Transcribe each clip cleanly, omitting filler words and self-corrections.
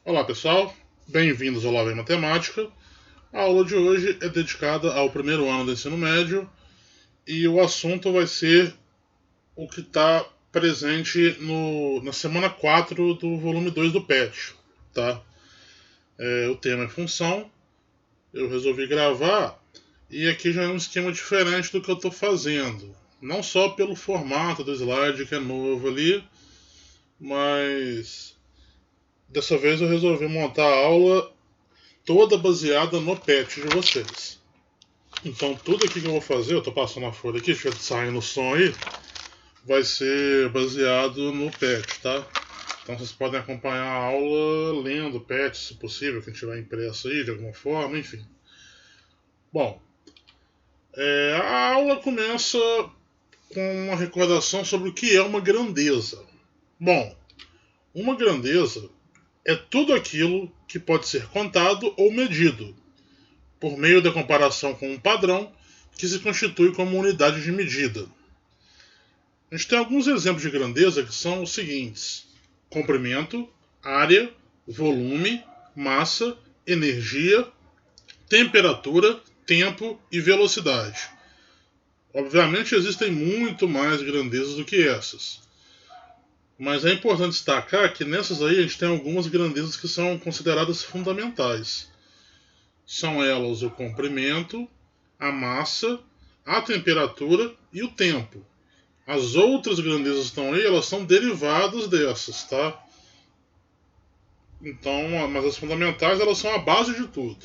Olá pessoal, bem-vindos ao Lava em Matemática. A aula de hoje é dedicada ao primeiro ano do ensino médio e o assunto vai ser o que está presente na semana 4 do volume 2 do PET. Tá? O tema é função, eu resolvi gravar e aqui já é um esquema diferente do que eu estou fazendo. Não só pelo formato do slide que é novo ali, mas dessa vez eu resolvi montar a aula toda baseada no PET de vocês. Então tudo aqui que eu vou fazer, eu tô passando a folha aqui, deixa eu sair no som aí, vai ser baseado no PET, tá? Então vocês podem acompanhar a aula lendo o PET, se possível, quem tiver impresso aí de alguma forma, enfim. Bom, a aula começa com uma recordação sobre o que é uma grandeza. Bom, uma grandeza é tudo aquilo que pode ser contado ou medido, por meio da comparação com um padrão que se constitui como unidade de medida. A gente tem alguns exemplos de grandeza que são os seguintes: comprimento, área, volume, massa, energia, temperatura, tempo e velocidade. Obviamente existem muito mais grandezas do que essas. Mas é importante destacar que nessas aí a gente tem algumas grandezas que são consideradas fundamentais. São elas o comprimento, a massa, a temperatura e o tempo. As outras grandezas que estão aí, elas são derivadas dessas, tá? Então, mas as fundamentais, elas são a base de tudo.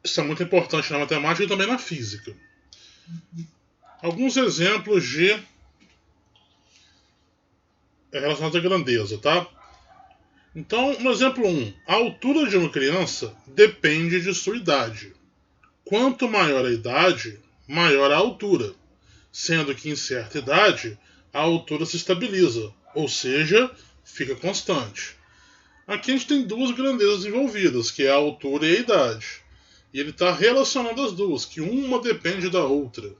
Isso é muito importante na matemática e também na física. Alguns exemplos de relacionados à grandeza, tá? Então, no exemplo 1, a altura de uma criança depende de sua idade. Quanto maior a idade, maior a altura, sendo que em certa idade a altura se estabiliza, ou seja, fica constante. Aqui a gente tem duas grandezas envolvidas, que é a altura e a idade. E ele está relacionando as duas, que uma depende da outra.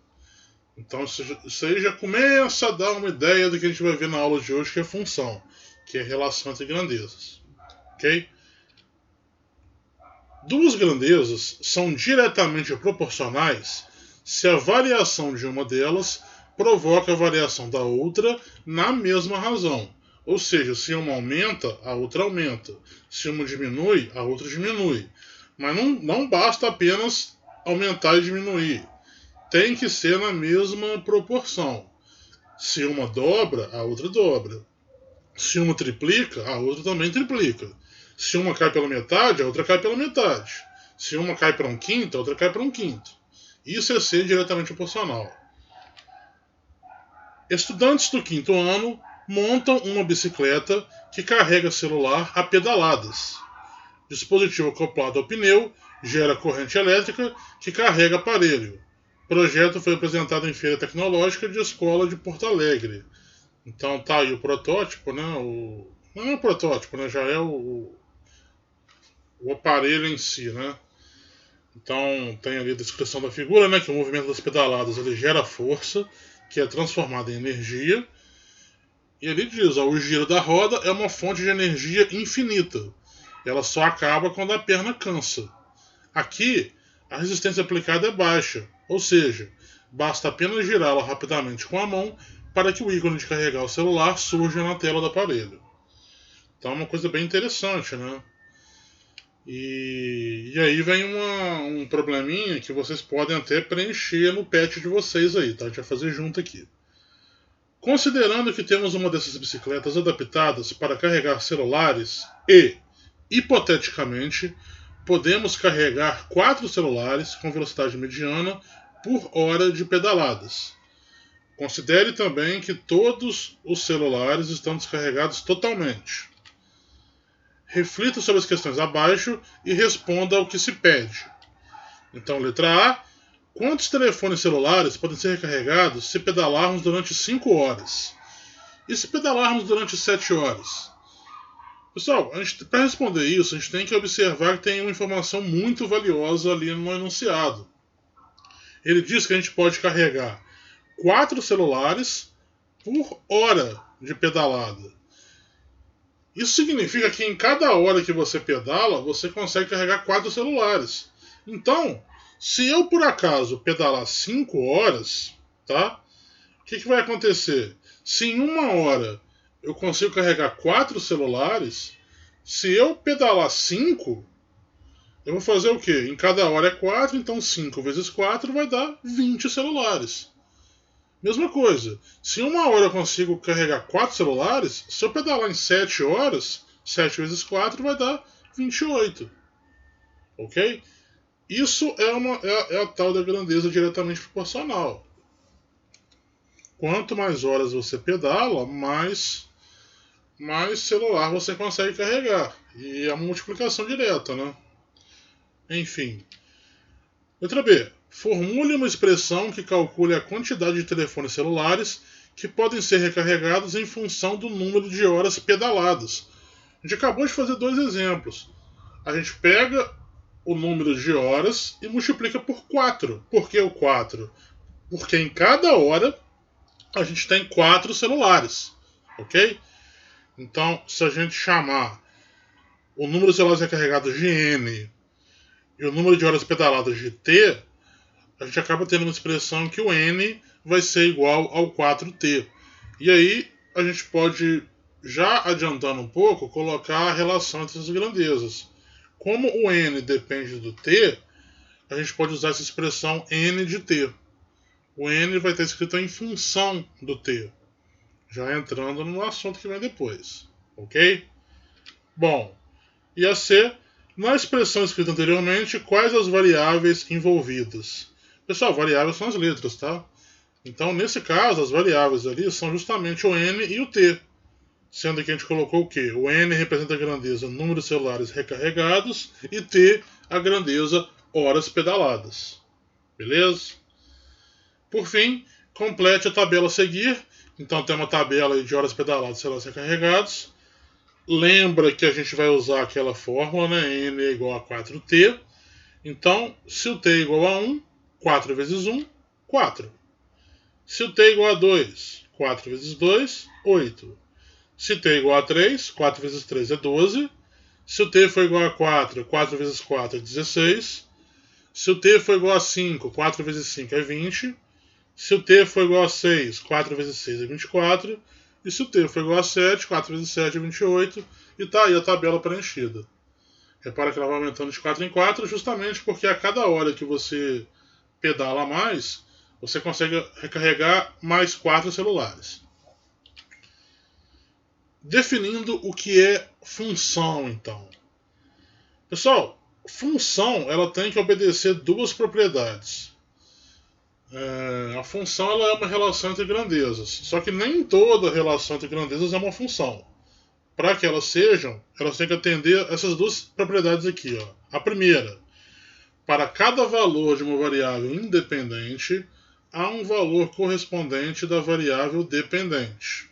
Então isso aí já começa a dar uma ideia do que a gente vai ver na aula de hoje, que é função, que é a relação entre grandezas. Ok? Duas grandezas são diretamente proporcionais se a variação de uma delas provoca a variação da outra na mesma razão. Ou seja, se uma aumenta, a outra aumenta. Se uma diminui, a outra diminui. Mas não basta apenas aumentar e diminuir. Tem que ser na mesma proporção. Se uma dobra, a outra dobra. Se uma triplica, a outra também triplica. Se uma cai pela metade, a outra cai pela metade. Se uma cai para um quinto, a outra cai para um quinto. Isso é ser diretamente proporcional. Estudantes do quinto ano montam uma bicicleta que carrega celular a pedaladas. Dispositivo acoplado ao pneu gera corrente elétrica que carrega aparelho. O projeto foi apresentado em feira tecnológica de escola de Porto Alegre. Então tá aí o protótipo, né? Não é o protótipo, né? Já é o aparelho em si, né? Então tem ali a descrição da figura, né? Que o movimento das pedaladas ele gera força, que é transformada em energia. E ele diz, ó, o giro da roda é uma fonte de energia infinita. Ela só acaba quando a perna cansa. Aqui, a resistência aplicada é baixa, ou seja, basta apenas girá-la rapidamente com a mão para que o ícone de carregar o celular surja na tela do aparelho. Então é uma coisa bem interessante, né? E aí vem um probleminha que vocês podem até preencher no patch de vocês aí, tá? A gente vai fazer junto aqui. Considerando que temos uma dessas bicicletas adaptadas para carregar celulares e, hipoteticamente, podemos carregar 4 celulares com velocidade mediana por hora de pedaladas. Considere também que todos os celulares estão descarregados totalmente. Reflita sobre as questões abaixo e responda ao que se pede. Então, letra A. Quantos telefones celulares podem ser recarregados se pedalarmos durante 5 horas? E se pedalarmos durante 7 horas? Pessoal, para responder isso, a gente tem que observar que tem uma informação muito valiosa ali no enunciado. Ele diz que a gente pode carregar 4 celulares por hora de pedalada. Isso significa que em cada hora que você pedala, você consegue carregar 4 celulares. Então, se eu por acaso pedalar 5 horas, tá? O que vai acontecer? Se em uma hora eu consigo carregar 4 celulares, se eu pedalar 5, eu vou fazer o quê? Em cada hora é 4, então 5 vezes 4 vai dar 20 celulares. Mesma coisa, se em uma hora eu consigo carregar 4 celulares, se eu pedalar em 7 horas, 7 vezes 4 vai dar 28. Ok? Isso é a tal da grandeza diretamente proporcional. Quanto mais horas você pedala, mais celular você consegue carregar. E é uma multiplicação direta, né? Enfim. Letra B. Formule uma expressão que calcule a quantidade de telefones celulares que podem ser recarregados em função do número de horas pedaladas. A gente acabou de fazer 2 exemplos. A gente pega o número de horas e multiplica por 4. Por que o 4? Porque em cada hora a gente tem 4 celulares. Ok? Então, se a gente chamar o número de celulares recarregados de N e o número de horas pedaladas de T, a gente acaba tendo uma expressão que o N vai ser igual ao 4T. E aí a gente pode, já adiantando um pouco, colocar a relação entre essas grandezas. Como o N depende do T, a gente pode usar essa expressão N de T. O N vai estar escrito em função do T. Já entrando no assunto que vem depois. Ok? Bom, e a C, na expressão escrita anteriormente, quais as variáveis envolvidas? Pessoal, variáveis são as letras, tá? Então, nesse caso, as variáveis ali são justamente o N e o T. Sendo que a gente colocou o quê? O N representa a grandeza número de celulares recarregados e T a grandeza horas pedaladas. Beleza? Por fim, complete a tabela a seguir. Então, tem uma tabela aí de horas pedaladas e celulares recarregados. Lembra que a gente vai usar aquela fórmula, né? N é igual a 4T. Então, se o T é igual a 1, 4 vezes 1, 4. Se o T é igual a 2, 4 vezes 2, 8. Se T é igual a 3, 4 vezes 3 é 12. Se o T for igual a 4, 4 vezes 4 é 16. Se o T for igual a 5, 4 vezes 5 é 20. Se o T for igual a 6, 4 vezes 6 é 24. E se o T for igual a 7, 4 vezes 7 é 28. E está aí a tabela preenchida. Repara que ela vai aumentando de 4 em 4, justamente porque a cada hora que você pedala mais, você consegue recarregar mais 4 celulares. Definindo o que é função, então. Pessoal, função ela tem que obedecer 2 propriedades. A função ela é uma relação entre grandezas, só que nem toda relação entre grandezas é uma função. Para que elas sejam, elas têm que atender essas 2 propriedades aqui. Ó. A primeira, para cada valor de uma variável independente, há um valor correspondente da variável dependente.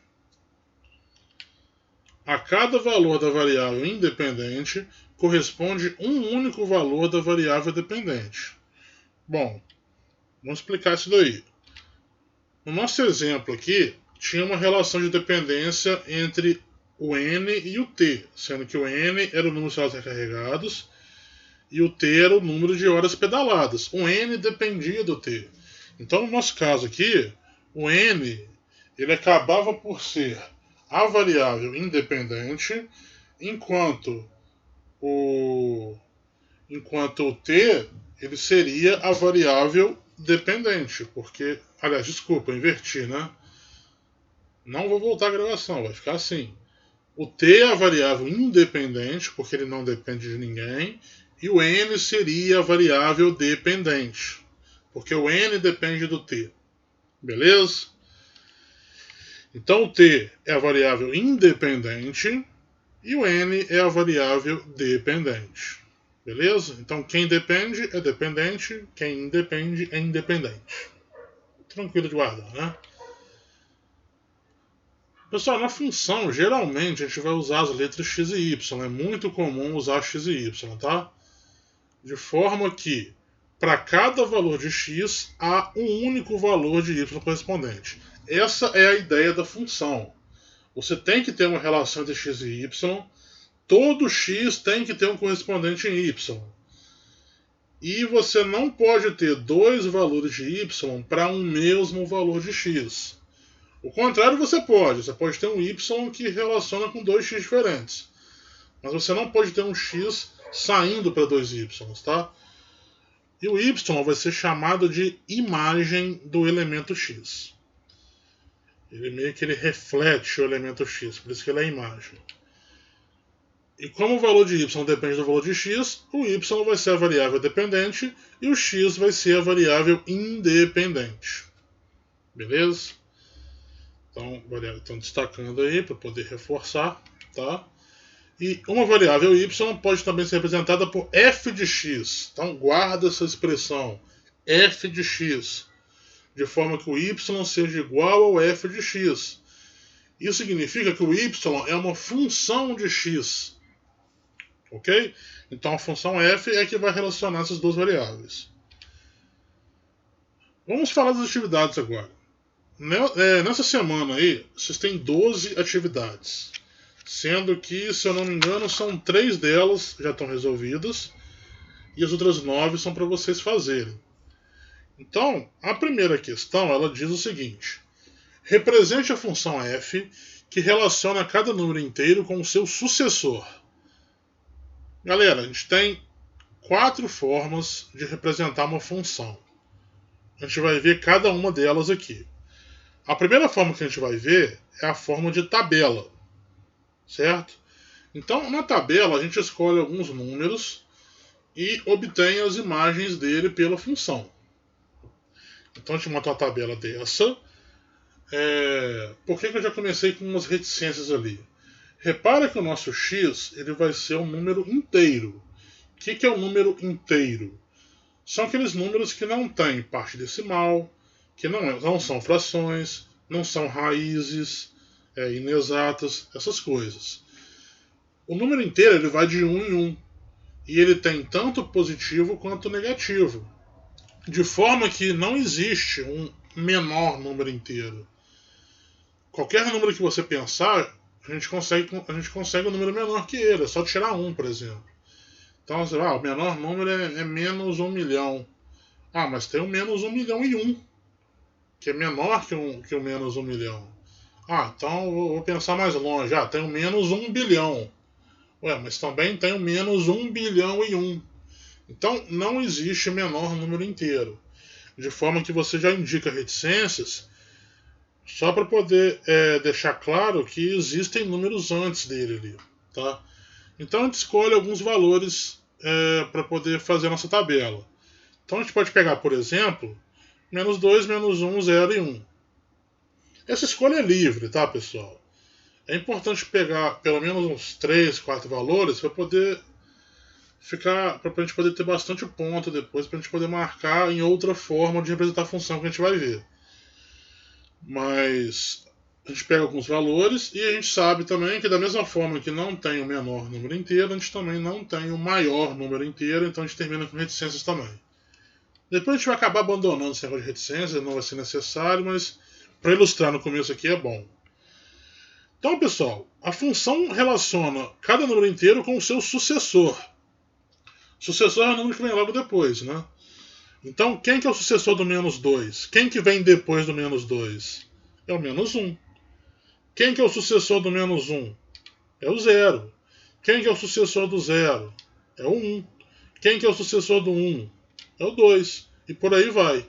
A cada valor da variável independente corresponde um único valor da variável dependente. Bom, vamos explicar isso daí. No nosso exemplo aqui, tinha uma relação de dependência entre o N e o T, sendo que o N era o número de celulares recarregados e o T era o número de horas pedaladas. O N dependia do T. Então, no nosso caso aqui, o N ele acabava por ser a variável independente, enquanto o T ele seria a variável dependente, porque, aliás, desculpa, eu inverti, né? Não vou voltar a gravação, vai ficar assim. O T é a variável independente, porque ele não depende de ninguém, e o N seria a variável dependente, porque o N depende do T. Beleza? Então o T é a variável independente e o N é a variável dependente. Beleza? Então quem depende é dependente, quem independe é independente. Tranquilo de guardar, né? Pessoal, na função, geralmente a gente vai usar as letras x e y. É muito comum usar x e y, tá? De forma que, para cada valor de x, há um único valor de y correspondente. Essa é a ideia da função. Você tem que ter uma relação entre x e y. Todo x tem que ter um correspondente em y. E você não pode ter dois valores de y para um mesmo valor de x. O contrário você pode. Você pode ter um y que relaciona com dois x diferentes. Mas você não pode ter um x saindo para dois y, tá? E o y vai ser chamado de imagem do elemento x. Ele meio que ele reflete o elemento x, por isso que ele é imagem. E como o valor de y depende do valor de x, o y vai ser a variável dependente e o x vai ser a variável independente. Beleza? Então, estão destacando aí para poder reforçar, tá? E uma variável y pode também ser representada por f de x. Então, guarda essa expressão, f de x, de forma que o y seja igual ao f de x. Isso significa que o y é uma função de x. Ok? Então, a função f é que vai relacionar essas duas variáveis. Vamos falar das atividades agora. Nessa semana aí, vocês têm 12 atividades. Sendo que, se eu não me engano, são 3 delas já estão resolvidas. E as outras 9 são para vocês fazerem. Então, a primeira questão, ela diz o seguinte. Represente a função f que relaciona cada número inteiro com o seu sucessor. Galera, a gente tem 4 formas de representar uma função. A gente vai ver cada uma delas aqui. A primeira forma que a gente vai ver é a forma de tabela. Certo? Então, na tabela, a gente escolhe alguns números e obtém as imagens dele pela função. Então, a gente monta uma tabela dessa. Por que eu já comecei com umas reticências ali? Repara que o nosso x ele vai ser um número inteiro. O que é um número inteiro? São aqueles números que não têm parte decimal, que não são frações, não são raízes inexatas, essas coisas. O número inteiro ele vai de 1 em 1 e ele tem tanto positivo quanto negativo, de forma que não existe um menor número inteiro. Qualquer número que você pensar, a gente consegue um número menor que ele, é só tirar 1, por exemplo. Então você vai, o menor número é menos 1 milhão. Ah, mas tem o menos 1 milhão e 1, que é menor que o menos 1 milhão. Ah, então eu vou pensar mais longe. Ah, tem o menos 1 bilhão. Ué, mas também tem o menos 1 bilhão e 1. Então não existe menor número inteiro. De forma que você já indica reticências, só para poder deixar claro que existem números antes dele ali. Tá? Então a gente escolhe alguns valores para poder fazer a nossa tabela. Então a gente pode pegar, por exemplo, menos 2, menos 1, 0 e 1. Essa escolha é livre, tá, pessoal? É importante pegar pelo menos uns 3, 4 valores para poder para a gente poder ter bastante ponto depois, para a gente poder marcar em outra forma de representar a função que a gente vai ver. Mas a gente pega alguns valores e a gente sabe também que da mesma forma que não tem o menor número inteiro, a gente também não tem o maior número inteiro, então a gente termina com reticências também. Depois a gente vai acabar abandonando esse negócio de reticências, não vai ser necessário, mas para ilustrar no começo aqui é bom. Então, pessoal, a função relaciona cada número inteiro com o seu sucessor. Sucessor é o número que vem logo depois, né? Então, quem que é o sucessor do menos 2? Quem que vem depois do menos 2? É o menos 1. Quem que é o sucessor do menos 1? É o 0. Quem que é o sucessor do 0? É o 1. Quem que é o sucessor do 1? É o 2. E por aí vai.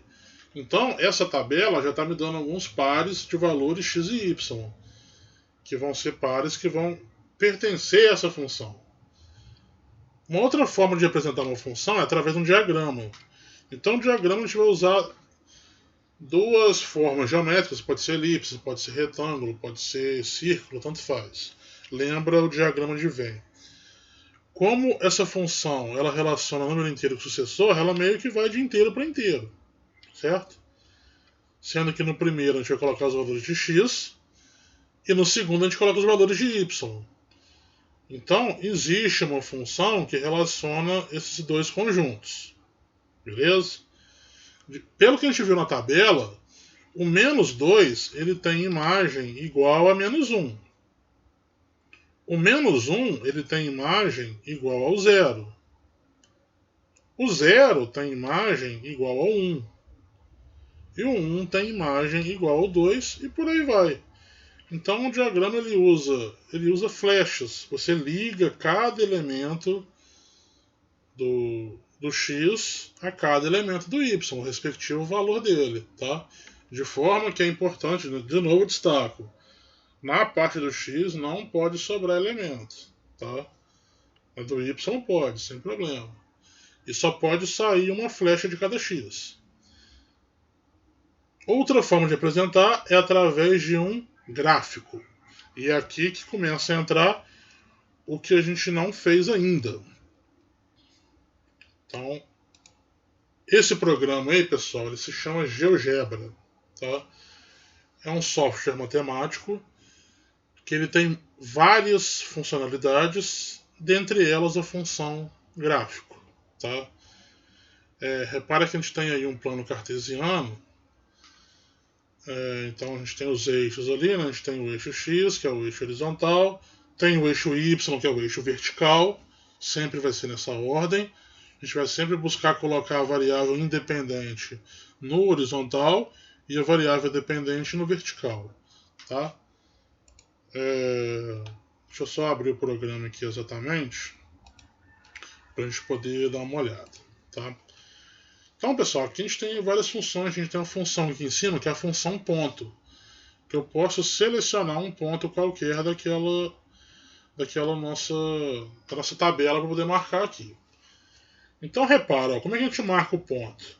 Então, essa tabela já está me dando alguns pares de valores x e y, que vão ser pares que vão pertencer a essa função. Uma outra forma de representar uma função é através de um diagrama. Então, o diagrama a gente vai usar duas formas geométricas, pode ser elipse, pode ser retângulo, pode ser círculo, tanto faz. Lembra o diagrama de Venn. Como essa função ela relaciona número inteiro com sucessor, ela meio que vai de inteiro para inteiro. Certo? Sendo que no primeiro a gente vai colocar os valores de x e no segundo a gente coloca os valores de y. Então, existe uma função que relaciona esses dois conjuntos. Beleza? Pelo que a gente viu na tabela, o menos 2 ele tem imagem igual a menos 1. O menos 1 ele tem imagem igual ao 0. O 0 tem imagem igual ao 1. E o 1 tem imagem igual ao 2 e por aí vai. Então o diagrama ele usa flechas. Você liga cada elemento do X a cada elemento do Y, o respectivo valor dele. Tá? De forma que é importante, de novo destaco, na parte do X não pode sobrar elemento. Tá? A do Y pode, sem problema. E só pode sair uma flecha de cada X. Outra forma de apresentar é através de um gráfico. E é aqui que começa a entrar o que a gente não fez ainda. Então, esse programa aí, pessoal, ele se chama GeoGebra. Tá? É um software matemático que ele tem várias funcionalidades, dentre elas a função gráfico. Tá? Repara que a gente tem aí um plano cartesiano. Então a gente tem os eixos ali, né? A gente tem o eixo X, que é o eixo horizontal, tem o eixo Y, que é o eixo vertical, sempre vai ser nessa ordem. A gente vai sempre buscar colocar a variável independente no horizontal e a variável dependente no vertical. Tá? Deixa eu só abrir o programa aqui exatamente, para a gente poder dar uma olhada. Tá? Então, pessoal, aqui a gente tem várias funções. A gente tem uma função aqui em cima, que é a função ponto. Que eu posso selecionar um ponto qualquer daquela nossa tabela para poder marcar aqui. Então, repara, como é que a gente marca o ponto?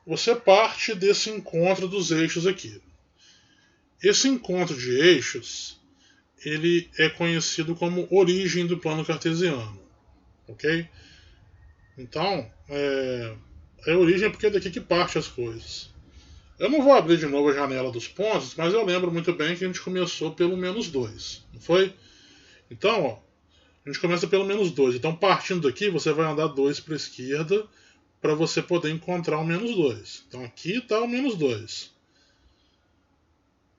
Você parte desse encontro dos eixos aqui. Esse encontro de eixos, ele é conhecido como origem do plano cartesiano. Ok? Então, a origem é porque é daqui que parte as coisas. Eu não vou abrir de novo a janela dos pontos, mas eu lembro muito bem que a gente começou pelo menos 2, não foi? Então, ó, a gente começa pelo menos 2. Então, partindo daqui, você vai andar 2 para a esquerda para você poder encontrar o menos 2. Então, aqui está o menos 2.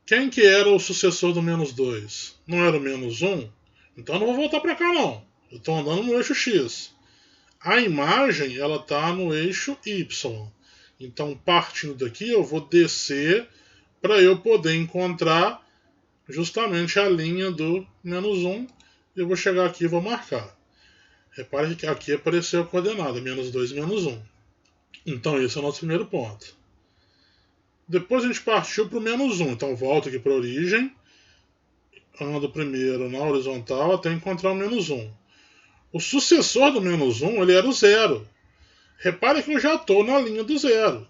Quem que era o sucessor do menos 2? Não era o menos 1? Então, eu não vou voltar para cá, não. Eu estou andando no eixo X. A imagem ela está no eixo Y. Então, partindo daqui, eu vou descer para eu poder encontrar justamente a linha do menos 1. E eu vou chegar aqui e vou marcar. Repare que aqui apareceu a coordenada, menos 2 e menos 1. Então, esse é o nosso primeiro ponto. Depois a gente partiu para o menos 1. Então, volto aqui para a origem. Ando primeiro na horizontal até encontrar o menos 1. O sucessor do menos 1 ele era o 0. Repare que eu já estou na linha do 0.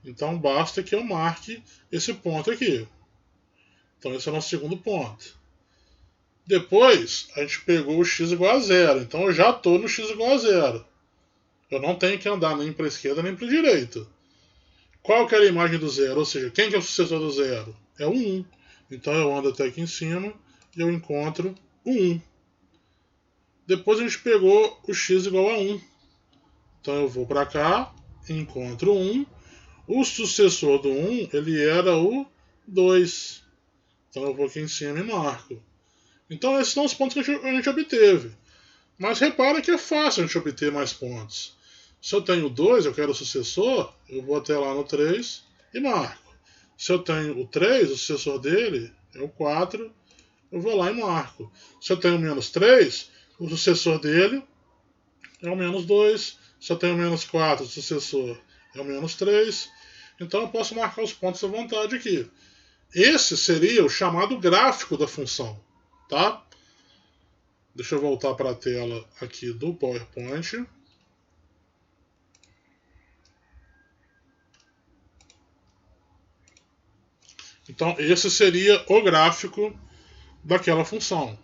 Então basta que eu marque esse ponto aqui. Então esse é o nosso segundo ponto. Depois a gente pegou o x igual a 0. Então eu já estou no x igual a 0. Eu não tenho que andar nem para a esquerda nem para a direita. Qual que era a imagem do 0? Ou seja, quem que é o sucessor do 0? É o 1. Então eu ando até aqui em cima e eu encontro o 1. Depois a gente pegou o x igual a 1. Então eu vou para cá, encontro 1. O sucessor do 1 ele era o 2. Então eu vou aqui em cima e marco. Então esses são os pontos que a gente obteve. Mas repara que é fácil a gente obter mais pontos. Se eu tenho 2, eu quero o sucessor, eu vou até lá no 3 e marco. Se eu tenho o 3, o sucessor dele é o 4, eu vou lá e marco. Se eu tenho o menos 3, o sucessor dele é o menos 2. Se eu tenho o menos 4, o sucessor é o menos 3. Então eu posso marcar os pontos à vontade aqui. Esse seria o chamado gráfico da função. Tá? Deixa eu voltar para a tela aqui do PowerPoint. Então esse seria o gráfico daquela função.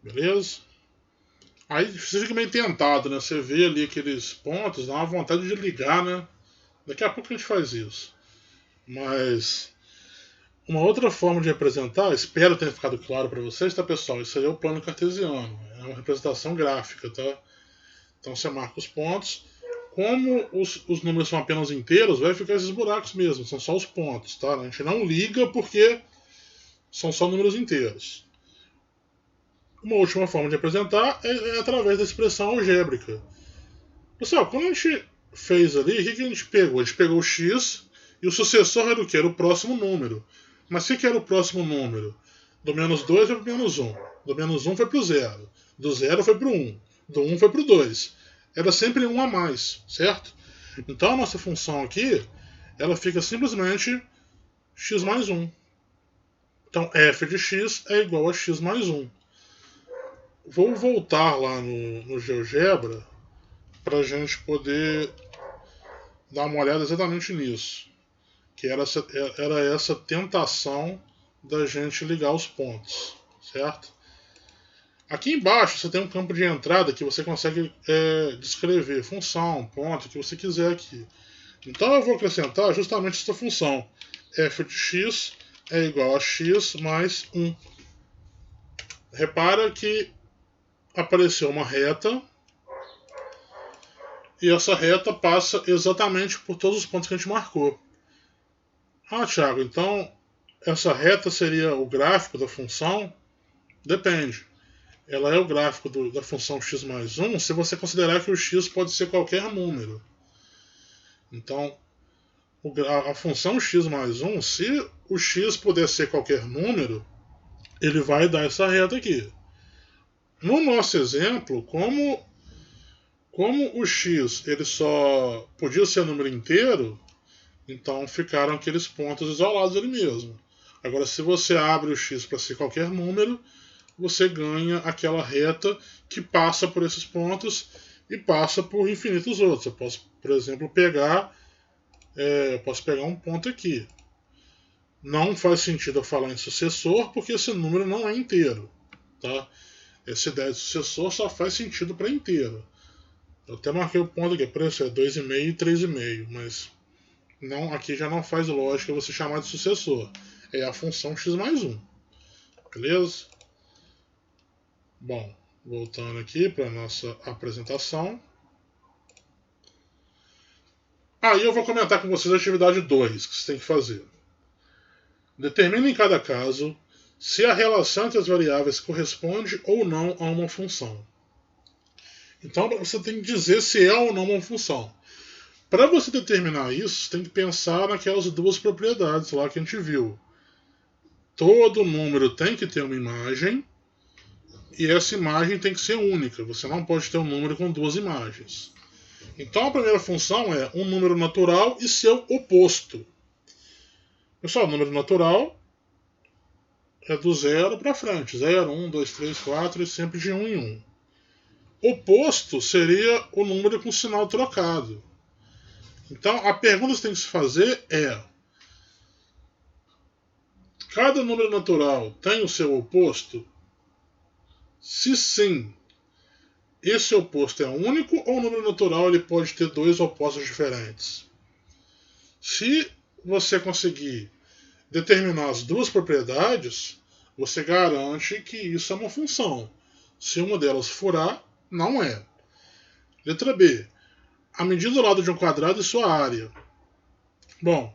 Beleza? Aí você fica meio tentado, né? Você vê ali aqueles pontos, dá uma vontade de ligar, né? Daqui a pouco a gente faz isso. Mas uma outra forma de representar, espero ter ficado claro para vocês, tá, pessoal? Isso aí é o plano cartesiano. É uma representação gráfica, tá? Então você marca os pontos. Como os números são apenas inteiros, vai ficar esses buracos mesmo. São só os pontos, tá? A gente não liga porque são só números inteiros. Uma última forma de apresentar é através da expressão algébrica. Pessoal, quando a gente fez ali, o que a gente pegou? A gente pegou o x e o sucessor era o que? Era o próximo número. Mas o que era o próximo número? Do menos 2 foi para o menos 1. Do menos 1 foi para o 0. Do 0 foi para o 1. Do 1 foi para o 2. Era sempre 1 a mais, certo? Então a nossa função aqui, ela fica simplesmente x mais 1. Então f de x é igual a x mais 1. Vou voltar lá no GeoGebra para a gente poder dar uma olhada exatamente nisso. Que era essa tentação da gente ligar os pontos, certo? Aqui embaixo você tem um campo de entrada que você consegue descrever função, ponto, o que você quiser aqui. Então eu vou acrescentar justamente essa função. F de x é igual a x mais 1. Repara que apareceu uma reta e essa reta passa exatamente por todos os pontos que a gente marcou. Ah, Thiago, então essa reta seria o gráfico da função? Depende. Ela é o gráfico da função x mais 1 se você considerar que o x pode ser qualquer número. Então, a função x mais 1, se o x puder ser qualquer número, ele vai dar essa reta aqui. No nosso exemplo, como o x ele só podia ser número inteiro, então ficaram aqueles pontos isolados ali mesmo. Agora, se você abre o x para ser qualquer número, você ganha aquela reta que passa por esses pontos e passa por infinitos outros. Eu posso, por exemplo, pegar um ponto aqui. Não faz sentido eu falar em sucessor, porque esse número não é inteiro. Tá? Essa ideia de sucessor só faz sentido para inteiro. Eu até marquei o ponto aqui, por isso é 2,5 e 3,5, mas não, aqui já não faz lógica você chamar de sucessor. É a função x mais 1. Beleza? Bom, voltando aqui para a nossa apresentação. Aí eu vou comentar com vocês a atividade 2 que você tem que fazer. Determine em cada caso se a relação entre as variáveis corresponde ou não a uma função. Então você tem que dizer se é ou não uma função. Para você determinar isso, você tem que pensar naquelas duas propriedades lá que a gente viu. Todo número tem que ter uma imagem e essa imagem tem que ser única. Você não pode ter um número com duas imagens. Então a primeira função é um número natural e seu oposto. Pessoal, o número natural é do 0 para frente. 0, 1, 2, 3, 4 e sempre de 1 em 1. Oposto seria o número com sinal trocado. Então a pergunta que tem que se fazer é: cada número natural tem o seu oposto? Se sim, esse oposto é único ou o número natural ele pode ter dois opostos diferentes? Se você conseguir determinar as duas propriedades, você garante que isso é uma função. Se uma delas furar, não é. Letra B. A medida do lado de um quadrado e sua área. Bom,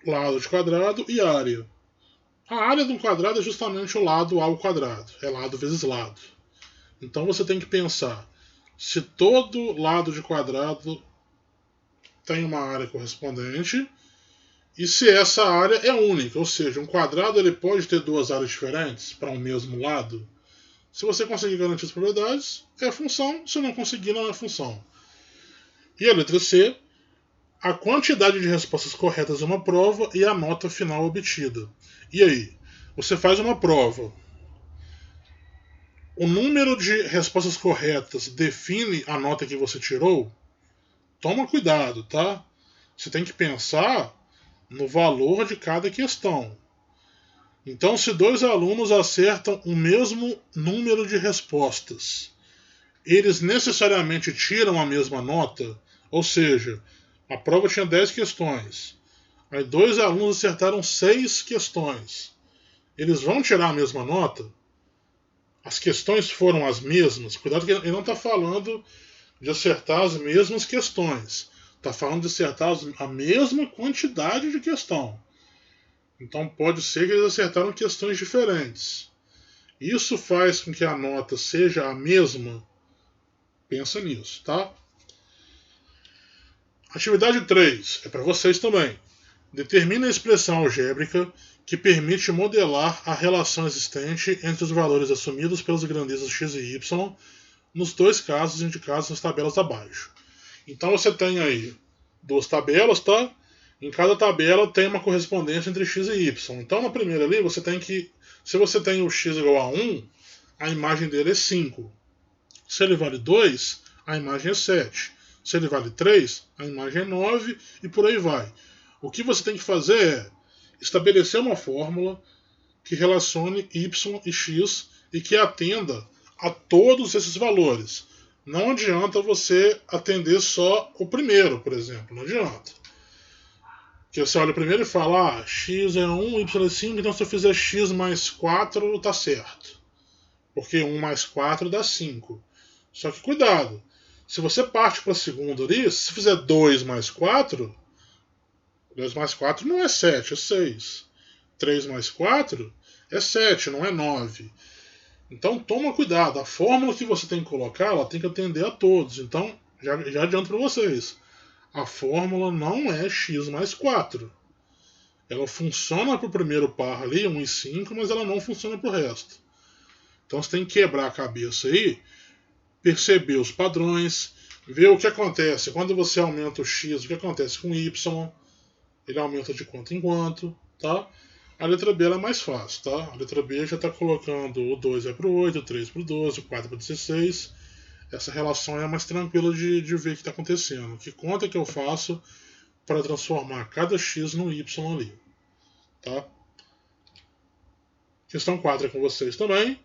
lado de quadrado e área. A área de um quadrado é justamente o lado ao quadrado. É lado vezes lado. Então você tem que pensar se todo lado de quadrado tem uma área correspondente e se essa área é única, ou seja, um quadrado ele pode ter duas áreas diferentes para um mesmo lado. Se você conseguir garantir as propriedades, é função. Se não conseguir, não é função. E a letra C, a quantidade de respostas corretas em uma prova e a nota final obtida. E aí? Você faz uma prova. O número de respostas corretas define a nota que você tirou? Toma cuidado, tá? Você tem que pensar no valor de cada questão. Então, se dois alunos acertam o mesmo número de respostas, eles necessariamente tiram a mesma nota? Ou seja, a prova tinha 10 questões. Aí dois alunos acertaram 6 questões. Eles vão tirar a mesma nota? As questões foram as mesmas? Cuidado que ele não está falando de acertar as mesmas questões. Está falando de acertar a mesma quantidade de questão. Então pode ser que eles acertaram questões diferentes. Isso faz com que a nota seja a mesma? Pensa nisso, tá? Atividade 3 é para vocês também. Determine a expressão algébrica que permite modelar a relação existente entre os valores assumidos pelas grandezas x e y nos dois casos indicados nas tabelas abaixo. Então você tem aí duas tabelas, tá? Em cada tabela tem uma correspondência entre x e y. Então na primeira ali você tem que, se você tem o x igual a 1, a imagem dele é 5. Se ele vale 2, a imagem é 7. Se ele vale 3, a imagem é 9 e por aí vai. O que você tem que fazer é estabelecer uma fórmula que relacione y e x e que atenda a todos esses valores. Não adianta você atender só o primeiro, por exemplo. Não adianta. Porque você olha o primeiro e fala, x é 1, y é 5, então se eu fizer x mais 4, tá certo. Porque 1 mais 4 dá 5. Só que cuidado, se você parte para a segunda ali, se fizer 2 mais 4, 2 mais 4 não é 7, é 6. 3 mais 4 é 7, não é 9. Então toma cuidado, a fórmula que você tem que colocar, ela tem que atender a todos. Então já adianto para vocês, a fórmula não é x mais 4. Ela funciona para o primeiro par ali, 1 e 5, mas ela não funciona para o resto. Então você tem que quebrar a cabeça aí, perceber os padrões, ver o que acontece quando você aumenta o x, o que acontece com o y, ele aumenta de quanto em quanto, tá? A letra B é mais fácil, tá? A letra B já está colocando o 2 é para o 8, o 3 para o 12, o 4 para o 16. Essa relação é mais tranquila de ver o que está acontecendo. Que conta que eu faço para transformar cada x no y ali, tá? Questão 4 é com vocês também.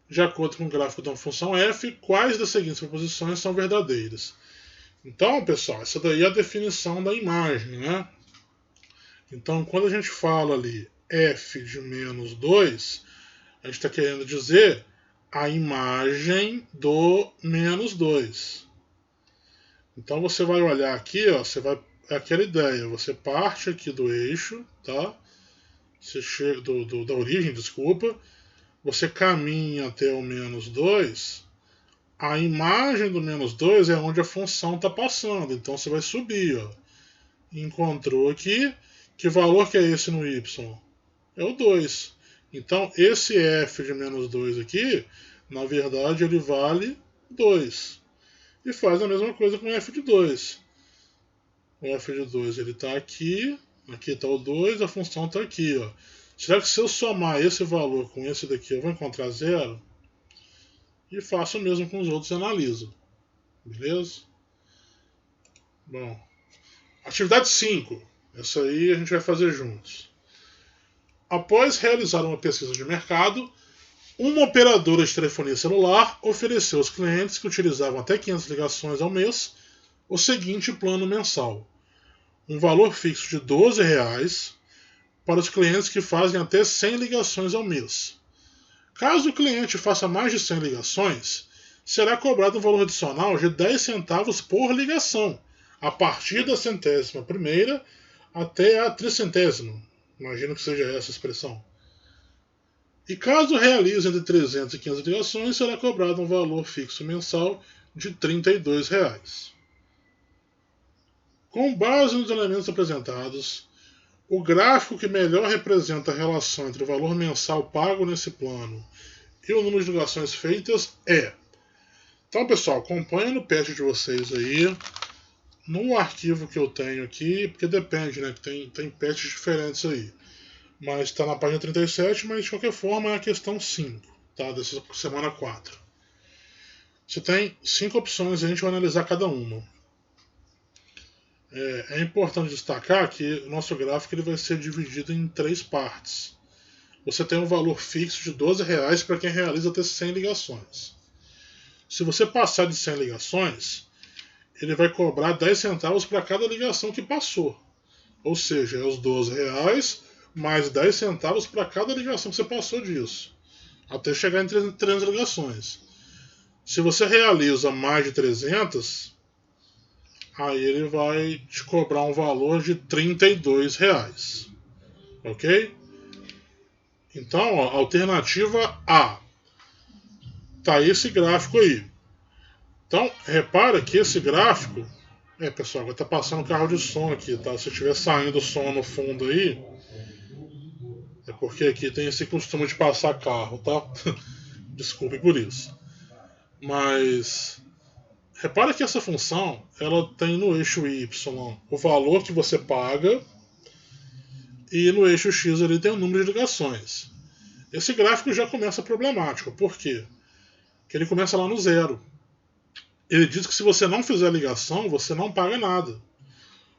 De acordo com o gráfico da função f, quais das seguintes proposições são verdadeiras? Então, pessoal, essa daí é a definição da imagem, né? Então, quando a gente fala ali f de menos 2, a gente está querendo dizer a imagem do menos 2. Então, você vai olhar aqui, ó, é aquela ideia, você parte aqui do eixo, tá? Você chega da origem, desculpa, você caminha até o menos 2, a imagem do menos 2 é onde a função está passando. Então você vai subir. Ó. Encontrou aqui. Que valor que é esse no y? É o 2. Então esse f de menos 2 aqui, na verdade ele vale 2. E faz a mesma coisa com f de 2. O f de 2 ele está aqui. Aqui está o 2, a função está aqui. Ó. Será que se eu somar esse valor com esse daqui, eu vou encontrar zero? E faço o mesmo com os outros e analiso. Beleza? Bom. Atividade 5. Essa aí a gente vai fazer juntos. Após realizar uma pesquisa de mercado, uma operadora de telefonia celular ofereceu aos clientes que utilizavam até 500 ligações ao mês o seguinte plano mensal. Um valor fixo de R$12 para os clientes que fazem até 100 ligações ao mês. Caso o cliente faça mais de 100 ligações, será cobrado um valor adicional de 10 centavos por ligação, a partir da 100ª até a 300ª. Imagino que seja essa a expressão. E caso realize entre 300 e 500 ligações, será cobrado um valor fixo mensal de R$32. Com base nos elementos apresentados, o gráfico que melhor representa a relação entre o valor mensal pago nesse plano e o número de ligações feitas é. Então, pessoal, acompanha no patch de vocês aí, no arquivo que eu tenho aqui, porque depende, né? Que tem patches diferentes aí. Mas está na página 37, mas de qualquer forma é a questão 5, tá? Dessa semana 4. Você tem 5 opções e a gente vai analisar cada uma. É importante destacar que o nosso gráfico ele vai ser dividido em 3 partes. Você tem um valor fixo de R$12 para quem realiza até 100 ligações. Se você passar de 100 ligações, ele vai cobrar 10 centavos para cada ligação que passou. Ou seja, é os R$12 mais 10 centavos para cada ligação que você passou disso. Até chegar em 300 ligações. Se você realiza mais de 300, aí ele vai te cobrar um valor de R$32. Ok? Então, ó, alternativa A. Tá esse gráfico aí. Então, repara que esse gráfico... pessoal, agora tá passando carro de som aqui, tá? Se estiver saindo som no fundo aí, é porque aqui tem esse costume de passar carro, tá? Desculpe por isso. Mas repara que essa função ela tem no eixo Y o valor que você paga e no eixo X ali tem o número de ligações. Esse gráfico já começa problemático. Por quê? Porque ele começa lá no zero. Ele diz que se você não fizer a ligação, você não paga nada.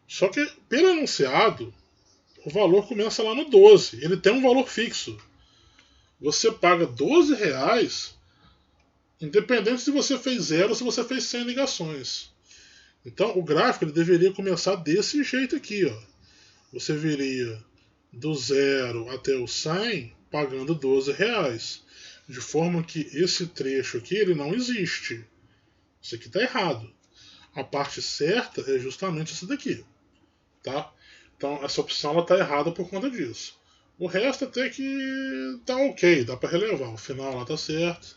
Só que pelo enunciado, o valor começa lá no 12. Ele tem um valor fixo. Você paga R$12, independente se você fez 0 ou se você fez 100 ligações. Então o gráfico ele deveria começar desse jeito aqui. Ó. Você viria do 0 até o 100 pagando R$12. De forma que esse trecho aqui ele não existe. Isso aqui está errado. A parte certa é justamente essa daqui. Tá? Então essa opção está errada por conta disso. O resto até que tá ok, dá para relevar. O final lá tá certo.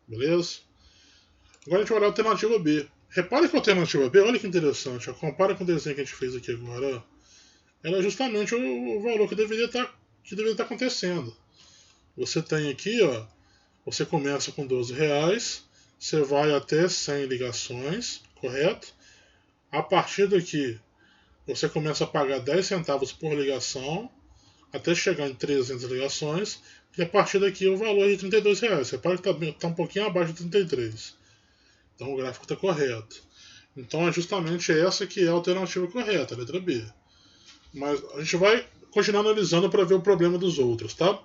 Beleza? Agora a gente vai olhar a alternativa B. Repare que a alternativa B, olha que interessante. Ó, compara com o desenho que a gente fez aqui agora. Ó. Ela é justamente o valor que deveria estar acontecendo. Você tem aqui, ó, você começa com R$12, você vai até 100 ligações, correto? A partir daqui, você começa a pagar 10 centavos por ligação, até chegar em 300 ligações, e a partir daqui o valor é de R$32. Repara que está um pouquinho abaixo de 33. Então o gráfico está correto. Então é justamente essa que é a alternativa correta, a letra B. Mas a gente vai continuar analisando para ver o problema dos outros, tá?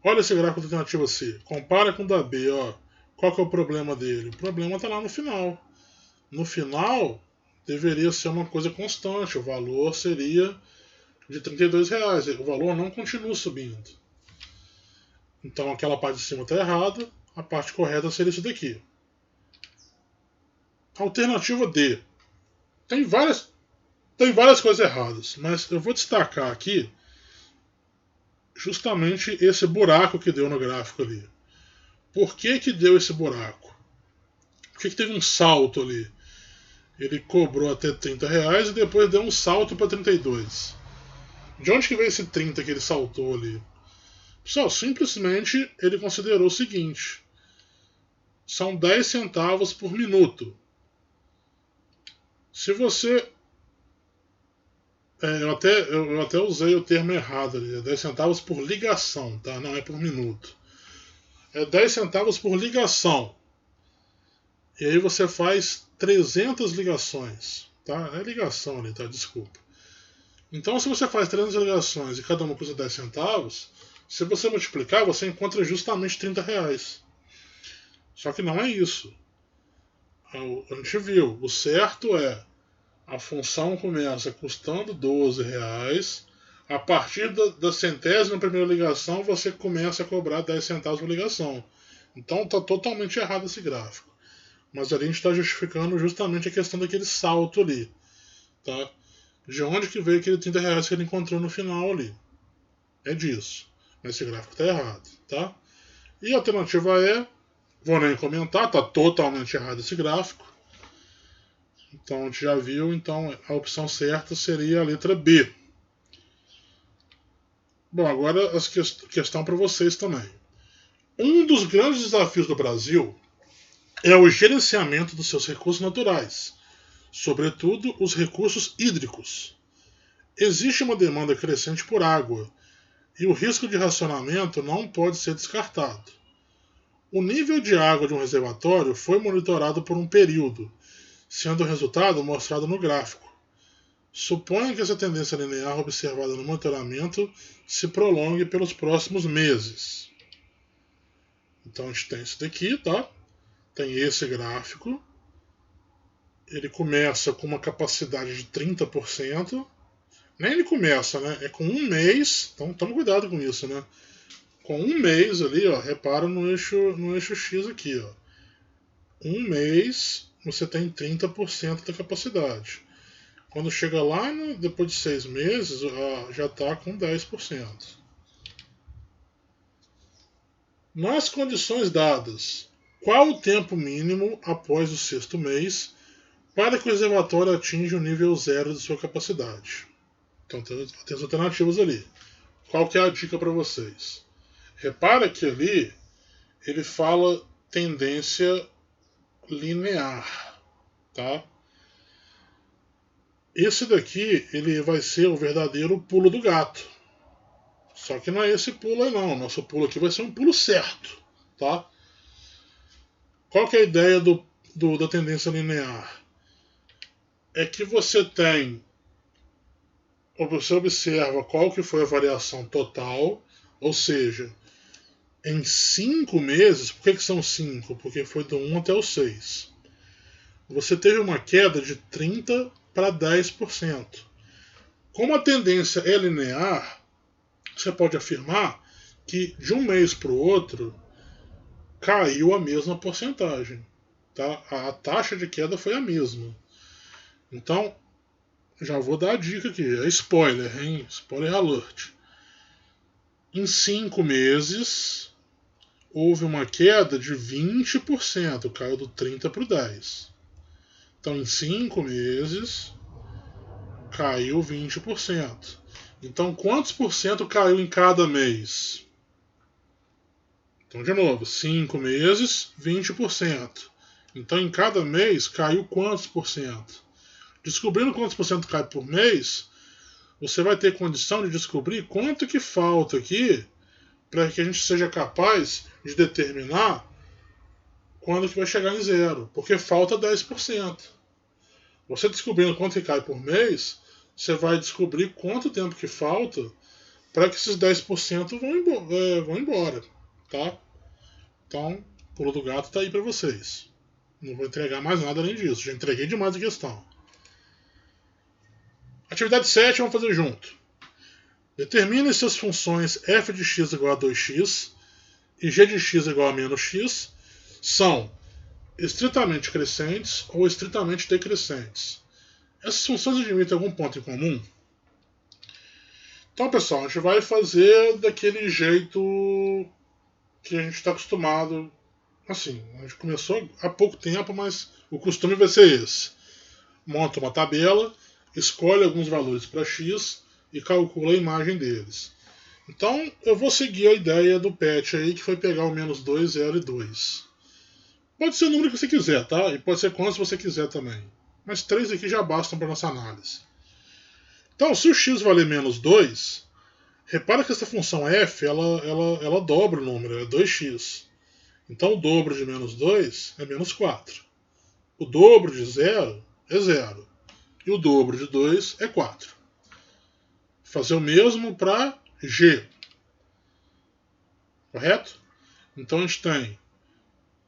Olha esse gráfico da alternativa C. Compara com o da B, ó. Qual que é o problema dele? O problema está lá no final. No final, deveria ser uma coisa constante. O valor seria de R$32. O valor não continua subindo. Então aquela parte de cima está errada. A parte correta seria isso daqui. Alternativa D. Tem várias coisas erradas, mas eu vou destacar aqui justamente esse buraco que deu no gráfico ali. Por que deu esse buraco? Por que teve um salto ali? Ele cobrou até R$30 e depois deu um salto para 32. De onde que veio esse 30 que ele saltou ali? Pessoal, simplesmente ele considerou o seguinte: são 10 centavos por minuto. Se você... eu até usei o termo errado ali. É 10 centavos por ligação, tá? Não é por minuto. É 10 centavos por ligação. E aí você faz 300 ligações. Tá? É ligação ali, tá? Desculpa. Então, se você faz 300 ligações e cada uma custa 10 centavos, se você multiplicar, você encontra justamente R$30. Só que não é isso. A gente viu. O certo é... A função começa custando R$12. A partir da centésima primeira ligação, você começa a cobrar 10 centavos por ligação. Então está totalmente errado esse gráfico. Mas ali a gente está justificando justamente a questão daquele salto ali. Tá? De onde que veio aquele R$30 que ele encontrou no final ali. É disso. Mas esse gráfico está errado. Tá? E a alternativa é... Vou nem comentar, está totalmente errado esse gráfico. Então a gente já viu, então a opção certa seria a letra B. Bom, agora a questão para vocês também. Um dos grandes desafios do Brasil é o gerenciamento dos seus recursos naturais, sobretudo os recursos hídricos. Existe uma demanda crescente por água e o risco de racionamento não pode ser descartado. O nível de água de um reservatório foi monitorado por um período, sendo o resultado mostrado no gráfico. Suponha que essa tendência linear observada no monitoramento se prolongue pelos próximos meses. Então a gente tem isso daqui, tá? Tem esse gráfico. Ele começa com uma capacidade de 30%. Nem ele começa, né? É com um mês. Então tome cuidado com isso, né? Com um mês ali, ó, repara no eixo X aqui, ó. Um mês você tem 30% da capacidade. Quando chega lá, depois de 6 meses, já está com 10%. Nas condições dadas, qual o tempo mínimo após o sexto mês para que o reservatório atinja o nível zero de sua capacidade? Então tem as alternativas ali. Qual que é a dica para vocês? Repara que ali ele fala tendência linear, tá? Esse daqui ele vai ser o verdadeiro pulo do gato. Só que não é esse pulo aí não. Nosso pulo aqui vai ser um pulo certo, tá? Qual que é a ideia da tendência linear? É que você observa qual que foi a variação total, ou seja, em 5 meses, por que são 5? Porque foi do 1 até o 6. Você teve uma queda de 30 para 10%. Como a tendência é linear, você pode afirmar que de um mês para o outro caiu a mesma porcentagem. Tá? A taxa de queda foi a mesma. Então, já vou dar a dica aqui, é spoiler, hein? Spoiler alert. Em 5 meses, houve uma queda de 20%, caiu do 30 para o 10. Então, em 5 meses, caiu 20%. Então, quantos por cento caiu em cada mês? Então, de novo, 5 meses, 20%. Então, em cada mês, caiu quantos por cento? Descobrindo quantos por cento cai por mês, você vai ter condição de descobrir quanto que falta aqui para que a gente seja capaz de determinar quando que vai chegar em zero, porque falta 10%. Você descobrindo quanto que cai por mês, você vai descobrir quanto tempo que falta para que esses 10% vão embora, tá? Então, o pulo do gato está aí para vocês. Não vou entregar mais nada além disso, já entreguei demais a questão. Atividade 7, vamos fazer junto. Determine se as funções f de x igual a 2x e g de x igual a menos x são estritamente crescentes ou estritamente decrescentes. Essas funções admitem algum ponto em comum? Então, pessoal, a gente vai fazer daquele jeito que a gente está acostumado. Assim, a gente começou há pouco tempo, mas o costume vai ser esse. Monta uma tabela, escolhe alguns valores para x e calcula a imagem deles. Então, eu vou seguir a ideia do PET aí, que foi pegar o menos 2, 0 e 2. Pode ser o número que você quiser, tá? E pode ser quantos você quiser também. Mas 3 aqui já bastam para nossa análise. Então, se o x valer menos 2, repara que essa função f ela dobra o número, é 2x. Então, o dobro de menos 2 é menos 4. O dobro de 0 é 0. E o dobro de 2 é 4. Fazer o mesmo para g. Correto? Então, a gente tem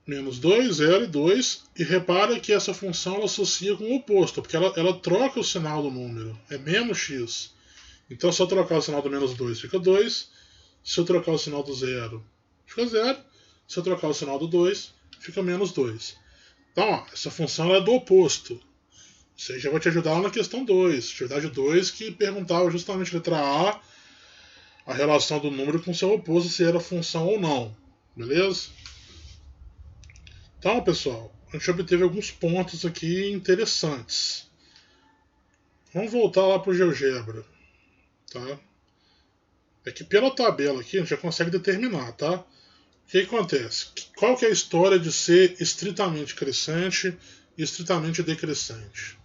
menos 2, 0 e 2. E repara que essa função ela associa com o oposto, porque ela troca o sinal do número. É menos x. Então, se eu trocar o sinal do menos 2, fica 2. Se eu trocar o sinal do 0, fica 0. Se eu trocar o sinal do 2, fica menos 2. Então, ó, essa função é do oposto. Isso aí já vai te ajudar lá na questão 2. Atividade 2, que perguntava justamente a letra a relação do número com seu oposto, se era função ou não. Beleza? Então, pessoal, a gente obteve alguns pontos aqui interessantes. Vamos voltar lá para o GeoGebra. Tá? É que pela tabela aqui a gente já consegue determinar, tá? O que acontece? Qual que é a história de ser estritamente crescente e estritamente decrescente?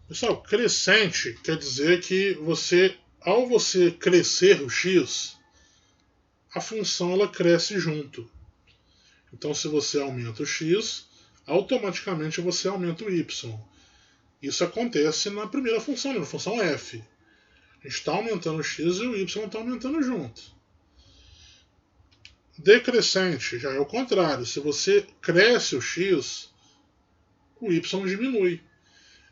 Pessoal, crescente quer dizer que ao você crescer o x, a função ela cresce junto. Então, se você aumenta o x, automaticamente você aumenta o y. Isso acontece na primeira função, na função f. A gente está aumentando o x e o y está aumentando junto. Decrescente já é o contrário. Se você cresce o x, o y diminui.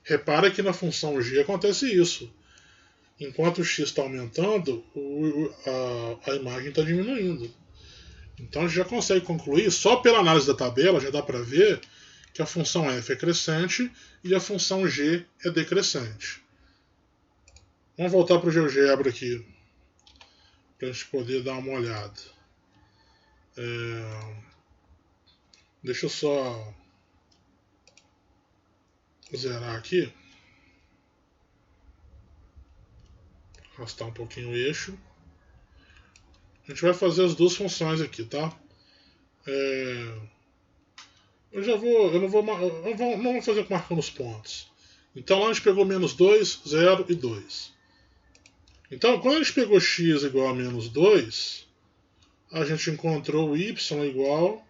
Repara que na função g acontece isso. Enquanto o x está aumentando, a imagem está diminuindo. Então a gente já consegue concluir, só pela análise da tabela, já dá para ver que a função f é crescente e a função g é decrescente. Vamos voltar para o GeoGebra aqui, para a gente poder dar uma olhada. Deixa eu só zerar aqui. Arrastar um pouquinho o eixo. A gente vai fazer as duas funções aqui, tá? Eu não vou fazer marcando os pontos. Então lá a gente pegou menos 2, 0 e 2. Então quando a gente pegou x igual a menos 2, a gente encontrou o y igual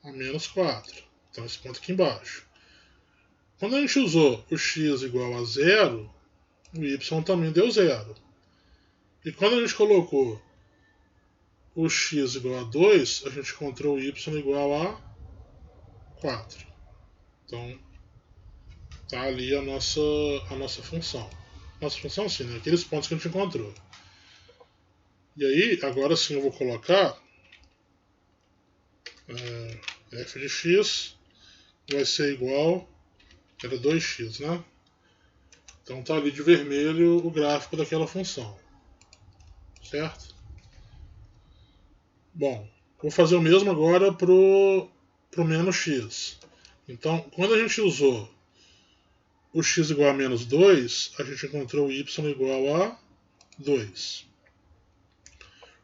a menos 4. Então esse ponto aqui embaixo. Quando a gente usou o x igual a 0, o y também deu 0. E quando a gente colocou o x igual a 2, a gente encontrou o y igual a 4. Então, tá ali a nossa função. Nossa função sim, né? Aqueles pontos que a gente encontrou. E aí, agora sim eu vou colocar f de x vai ser igual, era 2x, né? Então tá ali de vermelho o gráfico daquela função. Certo? Bom, vou fazer o mesmo agora pro menos x. Então, quando a gente usou o x igual a menos 2, a gente encontrou o y igual a 2.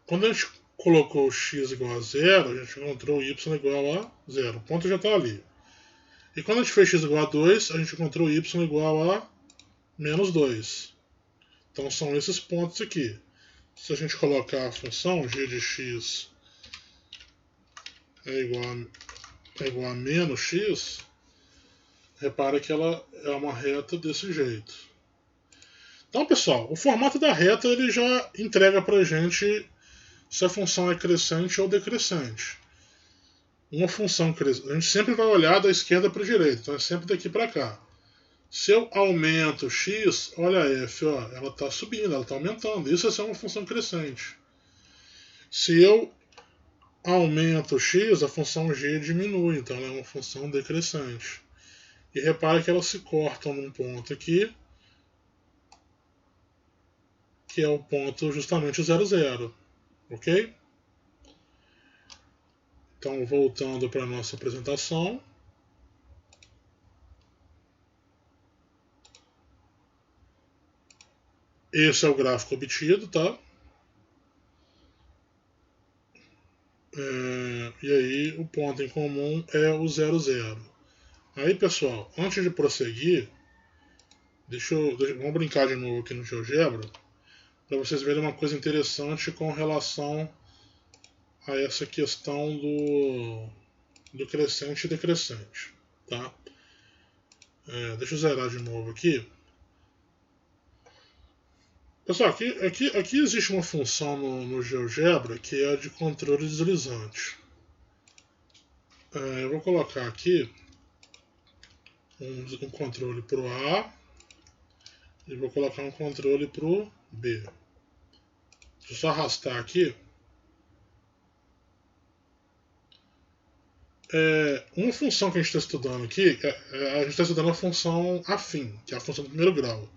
Quando a gente colocou o x igual a 0, a gente encontrou o y igual a 0. O ponto já está ali. E quando a gente fez x igual a 2, a gente encontrou o y igual a menos 2. Então são esses pontos aqui. Se a gente colocar a função g de x é igual a menos x, repara que ela é uma reta desse jeito. Então, pessoal, o formato da reta ele já entrega para a gente se a função é crescente ou decrescente. Uma função crescente, a gente sempre vai olhar da esquerda para a direita, então é sempre daqui para cá. Se eu aumento x, olha a f, ó, ela está subindo, ela está aumentando. Isso é uma função crescente. Se eu aumento x, a função g diminui, então ela é uma função decrescente. E repara que elas se cortam num ponto aqui, que é o ponto justamente 0, 0. Ok? Então, voltando para a nossa apresentação. Esse é o gráfico obtido, tá? E aí o ponto em comum é o 0, 0. Aí, pessoal, antes de prosseguir, vamos brincar de novo aqui no GeoGebra, para vocês verem uma coisa interessante com relação a essa questão do crescente e decrescente. Tá? Deixa eu zerar de novo aqui. Pessoal, aqui existe uma função no GeoGebra que é a de controle deslizante. Eu vou colocar aqui um controle para o A e vou colocar um controle para o B. Deixa eu só arrastar aqui. Uma função que a gente está estudando aqui, a gente está estudando a função afim, que é a função do primeiro grau.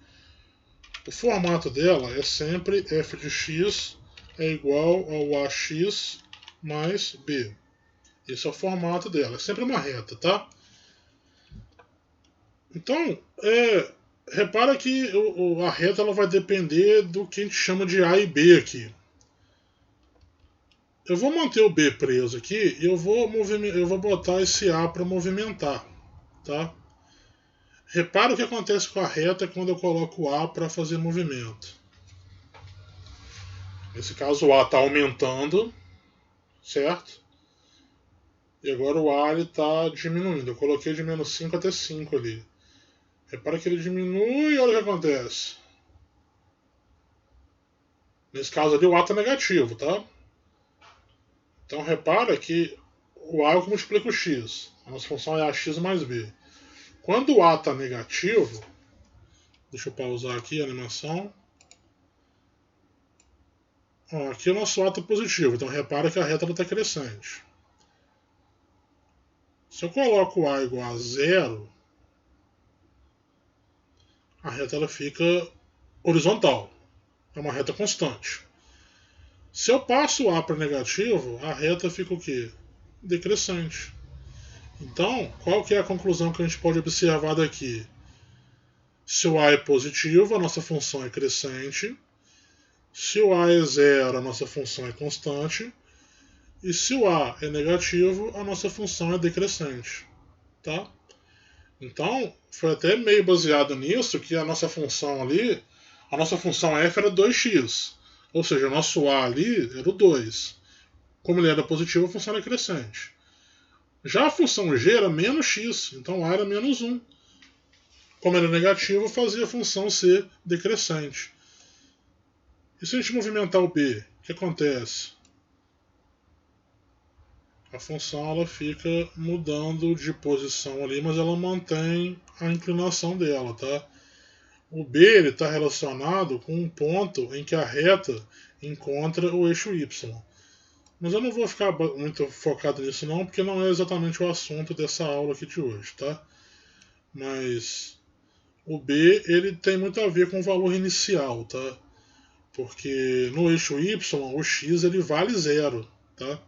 O formato dela é sempre f de x é igual ao ax mais b. Esse é o formato dela, é sempre uma reta, tá? Então, repara que a reta ela vai depender do que a gente chama de A e B aqui. Eu vou manter o B preso aqui e eu vou botar esse A para movimentar, tá? Repara o que acontece com a reta quando eu coloco o A para fazer movimento. Nesse caso o A está aumentando, certo? E agora o A está diminuindo. Eu coloquei de menos 5 até 5 ali. Repara que ele diminui e olha o que acontece. Nesse caso ali o A está negativo, tá? Então repara que o A é o que multiplica o x. A nossa função é ax mais b. Quando o A está negativo, deixa eu pausar aqui a animação. Aqui o nosso A está positivo, então repara que a reta está crescente. Se eu coloco o A igual a 0, a reta ela fica horizontal. É uma reta constante. Se eu passo o A para negativo, a reta fica o quê? Decrescente. Então, qual que é a conclusão que a gente pode observar daqui? Se o A é positivo, a nossa função é crescente. Se o A é zero, a nossa função é constante. E se o A é negativo, a nossa função é decrescente. Tá? Então, foi até meio baseado nisso que a nossa função ali, a nossa função f era 2x. Ou seja, o nosso A ali era o 2. Como ele era positivo, a função era crescente. Já a função g era menos x, então A era menos 1. Como era negativo, fazia a função ser decrescente. E se a gente movimentar o B, o que acontece? A função ela fica mudando de posição ali, mas ela mantém a inclinação dela, tá? O B está relacionado com um ponto em que a reta encontra o eixo Y. Mas eu não vou ficar muito focado nisso não, porque não é exatamente o assunto dessa aula aqui de hoje, tá? Mas o B ele tem muito a ver com o valor inicial, tá? Porque no eixo Y o x ele vale zero, tá?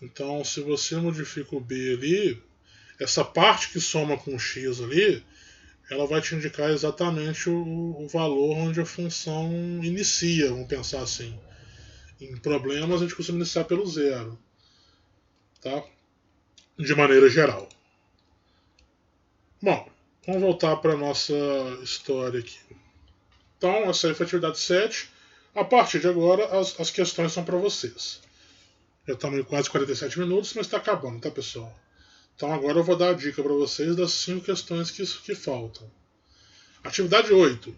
Então se você modifica o B ali, essa parte que soma com o x ali, ela vai te indicar exatamente o valor onde a função inicia, vamos pensar assim. Em problemas a gente costuma iniciar pelo zero, tá? De maneira geral. Bom, vamos voltar para a nossa história aqui. Então, essa aí foi a atividade 7. A partir de agora, as questões são para vocês. Já estamos em quase 47 minutos, mas está acabando, tá, pessoal? Então, agora eu vou dar a dica para vocês das 5 questões que faltam. Atividade 8.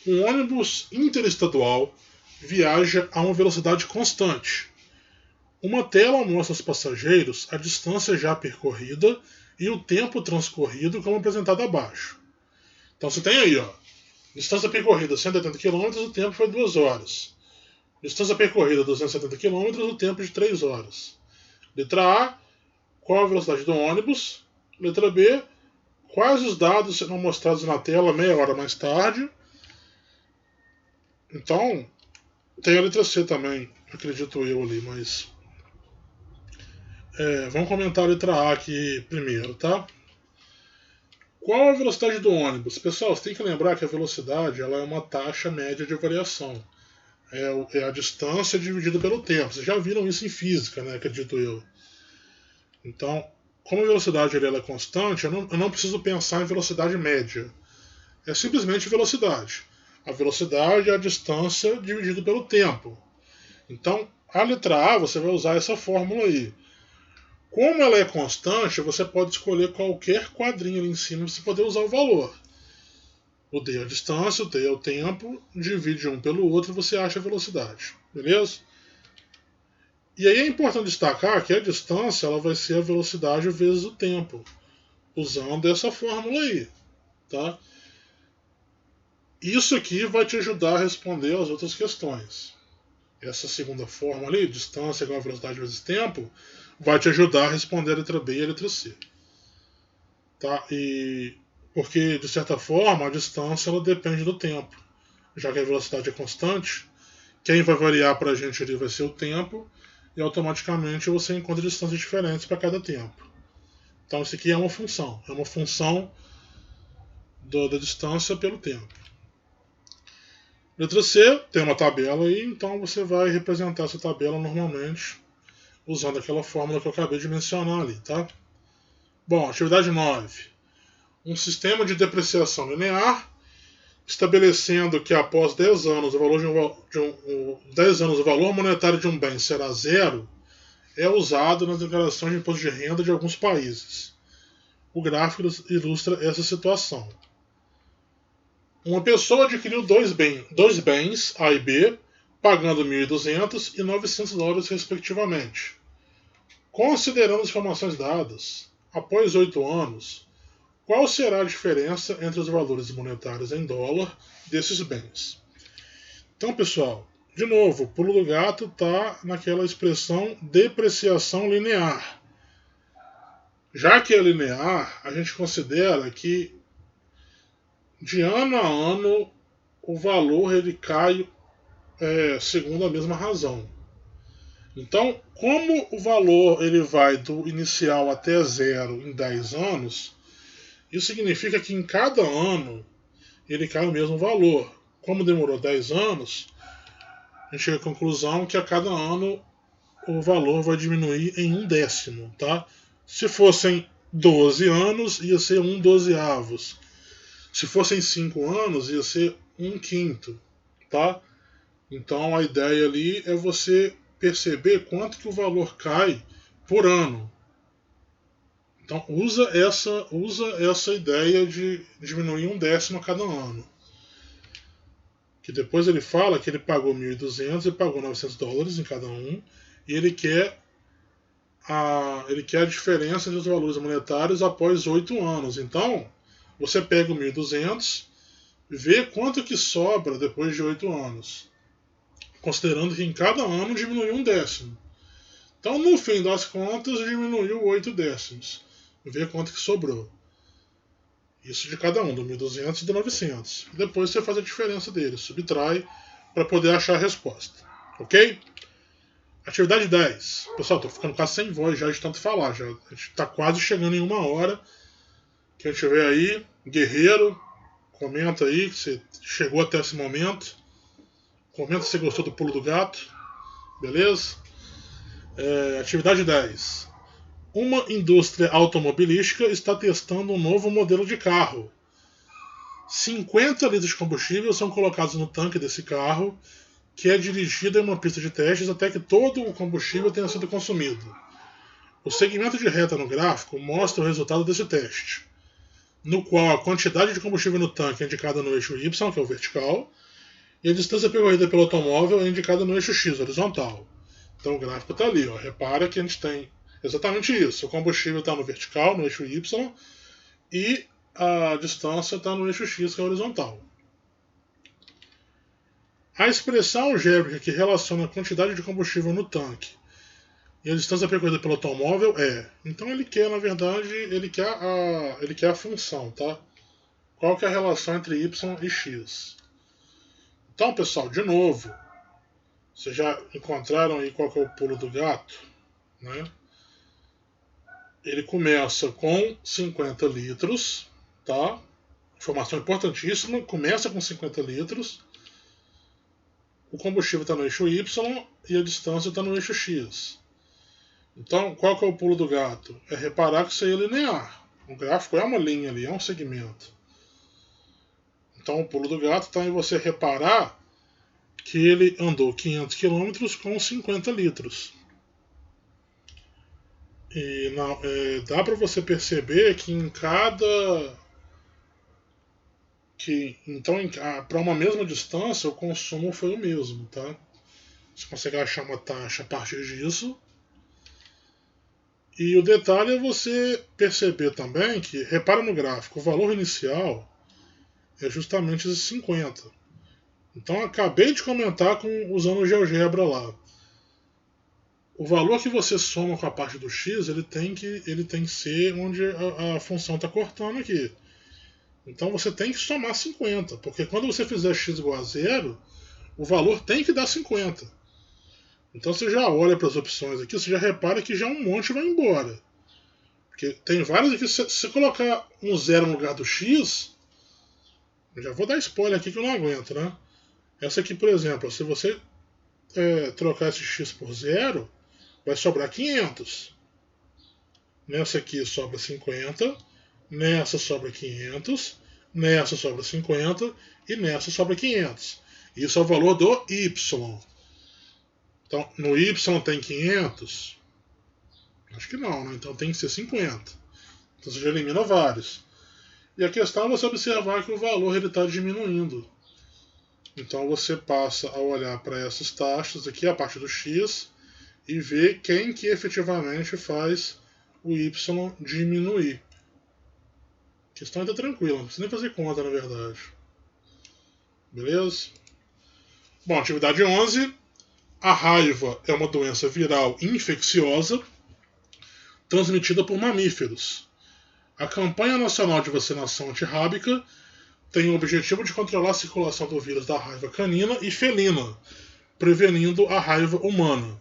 Um ônibus interestadual viaja a uma velocidade constante. Uma tela mostra aos passageiros a distância já percorrida e o tempo transcorrido, como apresentado abaixo. Então você tem aí, ó, distância percorrida 180 km, o tempo foi 2 horas. Distância percorrida 270 km, o tempo de 3 horas. Letra A, qual a velocidade do ônibus? Letra B, quais os dados serão mostrados na tela meia hora mais tarde? Então, tem a letra C também, acredito eu ali, mas vamos comentar a letra A aqui primeiro, tá? Qual a velocidade do ônibus? Pessoal, você tem que lembrar que a velocidade ela é uma taxa média de variação. É a distância dividida pelo tempo. Vocês já viram isso em física, né? Acredito eu. Então, como a velocidade ela é constante, eu não preciso pensar em velocidade média. É simplesmente velocidade. A velocidade é a distância dividida pelo tempo. Então, a letra A você vai usar essa fórmula aí. Como ela é constante, você pode escolher qualquer quadrinho ali em cima para você poder usar o valor. O D é a distância, o T é o tempo, divide um pelo outro e você acha a velocidade. Beleza? E aí é importante destacar que a distância ela vai ser a velocidade vezes o tempo, usando essa fórmula aí. Tá? Isso aqui vai te ajudar a responder as outras questões. Essa segunda fórmula ali, distância igual a velocidade vezes tempo, vai te ajudar a responder a letra B e a letra C. Tá? Porque, de certa forma, a distância ela depende do tempo. Já que a velocidade é constante, quem vai variar para a gente ali vai ser o tempo, e automaticamente você encontra distâncias diferentes para cada tempo. Então isso aqui é uma função da distância pelo tempo. Letra C, tem uma tabela aí, então você vai representar essa tabela normalmente usando aquela fórmula que eu acabei de mencionar ali, tá? Bom, atividade 9. Um sistema de depreciação linear, estabelecendo que após 10 anos o valor monetário de um bem será zero, é usado nas declarações de imposto de renda de alguns países. O gráfico ilustra essa situação. Uma pessoa adquiriu dois bens, A e B, pagando $1.200 e $900 respectivamente. Considerando as informações dadas, após 8 anos, qual será a diferença entre os valores monetários em dólar desses bens? Então, pessoal, de novo, o pulo do gato está naquela expressão depreciação linear. Já que é linear, a gente considera que de ano a ano o valor ele cai segundo a mesma razão. Então, como o valor ele vai do inicial até zero em 10 anos, isso significa que em cada ano ele cai o mesmo valor. Como demorou 10 anos, a gente chega à conclusão que a cada ano o valor vai diminuir em 1/10, tá? Se fossem 12 anos, ia ser 1/12. Se fossem 5 anos, ia ser 1/5, tá? Então a ideia ali é você perceber quanto que o valor cai por ano. Então usa essa ideia de diminuir 1/10 a cada ano. Que depois ele fala que ele pagou 1.200 e pagou $900 em cada um, e ele quer a diferença entre os valores monetários após 8 anos. Então, você pega o 1.200, vê quanto que sobra depois de 8 anos, considerando que em cada ano diminuiu 1/10. Então, no fim das contas, diminuiu 8/10. Vê quanto que sobrou. Isso de cada um, do 1.200 e do 900. Depois você faz a diferença deles, subtrai para poder achar a resposta. Ok? Atividade 10. Pessoal, estou ficando quase sem voz já de tanto falar. Já. A gente está quase chegando em 1 hora. Quem estiver aí, guerreiro, comenta aí que você chegou até esse momento. Comenta se você gostou do pulo do gato. Beleza? Atividade 10. Uma indústria automobilística está testando um novo modelo de carro. 50 litros de combustível são colocados no tanque desse carro, que é dirigido em uma pista de testes até que todo o combustível tenha sido consumido. O segmento de reta no gráfico mostra o resultado desse teste, no qual a quantidade de combustível no tanque é indicada no eixo Y, que é o vertical, e a distância percorrida pelo automóvel é indicada no eixo X, horizontal. Então o gráfico está ali. Ó. Repara que a gente tem exatamente isso. O combustível está no vertical, no eixo Y, e a distância está no eixo X, que é horizontal. A expressão algébrica que relaciona a quantidade de combustível no tanque e a distância percorrida pelo automóvel é. Então ele quer, na verdade, ele quer a função, tá? Qual que é a relação entre y e x? Então, pessoal, de novo, vocês já encontraram aí qual que é o pulo do gato, né? Ele começa com 50 litros, tá? Informação importantíssima, começa com 50 litros. O combustível está no eixo Y e a distância está no eixo X. Então, qual que é o pulo do gato? É reparar que isso aí é linear. O gráfico é uma linha ali, é um segmento. Então, o pulo do gato está em você reparar que ele andou 500 km com 50 litros. E dá para você perceber que em cada... Então, para uma mesma distância, o consumo foi o mesmo, tá? Você consegue achar uma taxa a partir disso. E o detalhe é você perceber também que, repara no gráfico, o valor inicial é justamente esses 50. Então, acabei de comentar usando o GeoGebra lá. O valor que você soma com a parte do x, ele tem que ser onde a função está cortando aqui. Então você tem que somar 50, porque quando você fizer x igual a 0, o valor tem que dar 50. Então você já olha para as opções aqui, você já repara que já um monte vai embora. Porque tem várias aqui, se você colocar um 0 no lugar do x, eu já vou dar spoiler aqui que eu não aguento, né? Essa aqui, por exemplo, se você trocar esse x por 0, vai sobrar 500. Nessa aqui sobra 50, nessa sobra 500, nessa sobra 50 e nessa sobra 500. Isso é o valor do y. Então, no y tem 500? Acho que não, né? Então tem que ser 50. Então você já elimina vários. E a questão é você observar que o valor está diminuindo. Então você passa a olhar para essas taxas aqui, a parte do x, e ver quem que efetivamente faz o y diminuir. A questão está tranquila, não precisa nem fazer conta, na verdade. Beleza? Bom, atividade 11. A raiva é uma doença viral infecciosa transmitida por mamíferos. A campanha nacional de vacinação antirrábica tem o objetivo de controlar a circulação do vírus da raiva canina e felina, prevenindo a raiva humana.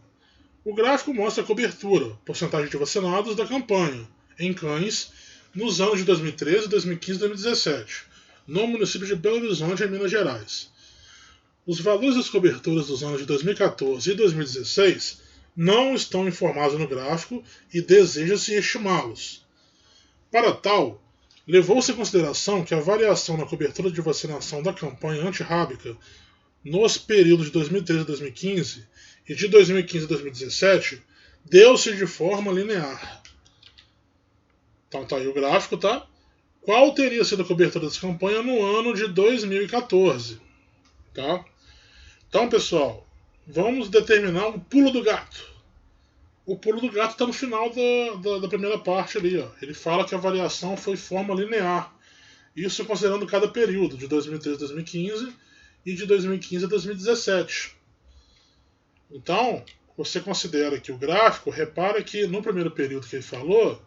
O gráfico mostra a cobertura, porcentagem de vacinados da campanha, em cães, nos anos de 2013, 2015 e 2017, no município de Belo Horizonte, em Minas Gerais. Os valores das coberturas dos anos de 2014 e 2016 não estão informados no gráfico e deseja-se estimá-los. Para tal, levou-se em consideração que a variação na cobertura de vacinação da campanha antirrábica nos períodos de 2013 a 2015 e de 2015 a 2017 deu-se de forma linear. Então tá aí o gráfico, tá? Qual teria sido a cobertura dessa campanha no ano de 2014? Tá? Então, pessoal, vamos determinar um pulo do gato. O pulo do gato está no final da primeira parte ali. Ó. Ele fala que a variação foi forma linear. Isso considerando cada período, de 2013 a 2015 e de 2015 a 2017. Então, você considera que o gráfico, repara que no primeiro período que ele falou,